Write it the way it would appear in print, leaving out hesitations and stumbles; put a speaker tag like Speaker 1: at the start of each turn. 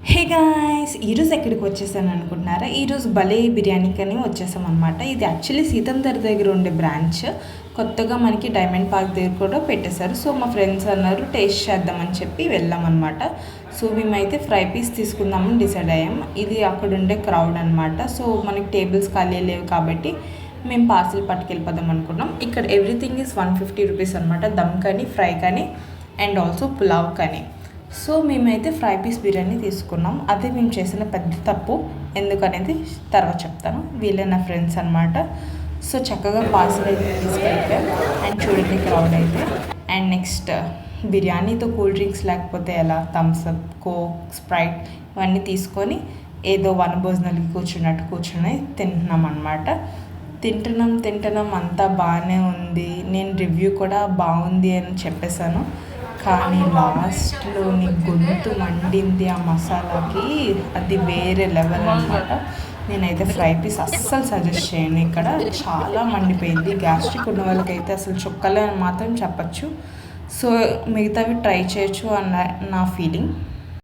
Speaker 1: Hey guys, ఈరోజు ఎక్కడికి వచ్చేసాను అనుకుంటున్నారా? ఈరోజు భలే బిర్యానీకి అని వచ్చేసాం అనమాట. ఇది యాక్చువల్లీ సీతందర్ దగ్గర ఉండే బ్రాంచ్. కొత్తగా మనకి డైమండ్ పార్క్ దగ్గర కూడా పెట్టేశారు. సో మా ఫ్రెండ్స్ అన్నారు టేస్ట్ చేద్దామని చెప్పి వెళ్ళామన్నమాట. సో మేమైతే ఫ్రై పీస్ తీసుకుందామని డిసైడ్ అయ్యాం. ఇది అక్కడ ఉండే క్రౌడ్ అనమాట. సో మనకి టేబుల్స్ ఖాళీ లేవు కాబట్టి మేము పార్సిల్ పట్టుకెళ్ళిపోదాం అనుకున్నాం. ఇక్కడ ఎవ్రీథింగ్ ఈజ్ 150 రూపీస్ అనమాట. దమ్ కానీ, ఫ్రై కానీ అండ్ ఆల్సో పులావ్ కానీ. సో మేమైతే ఫ్రై పీస్ బిర్యానీ తీసుకున్నాం. అదే మేము చేసిన పెద్ద తప్పు, ఎందుకనేది తర్వాత చెప్తాను. వీళ్ళే నా ఫ్రెండ్స్ అనమాట. సో చక్కగా పార్సల్ అయితే తీసుకెళ్ళిపోయాం. అండ్ చూడండి క్రౌడ్ అయితే. అండ్ నెక్స్ట్ బిర్యానీతో కూల్ డ్రింక్స్ లేకపోతే ఎలా, థమ్స్అప్, కోక్, స్ప్రైట్ ఇవన్నీ తీసుకొని ఏదో వనభోజనాలకి కూర్చుని తింటున్నాం అనమాట. తింటున్నాం అంతా బాగానే ఉంది. నేను రివ్యూ కూడా బాగుంది అని చెప్పేశాను. కానీ లాస్ట్లో నీ గొంతు మండింది ఆ మసాలాకి. అది వేరే లెవెల్ అనమాట. నేనైతే ఫ్రై పీస్ అస్సలు సజెస్ట్ చేయను. ఇక్కడ చాలా మండిపోయింది. గ్యాస్ట్రిక్ ఉన్న వాళ్ళకైతే అసలు చుక్కలే అని మాత్రం చెప్పచ్చు. సో మిగతావి ట్రై చేయొచ్చు అన్న నా ఫీలింగ్.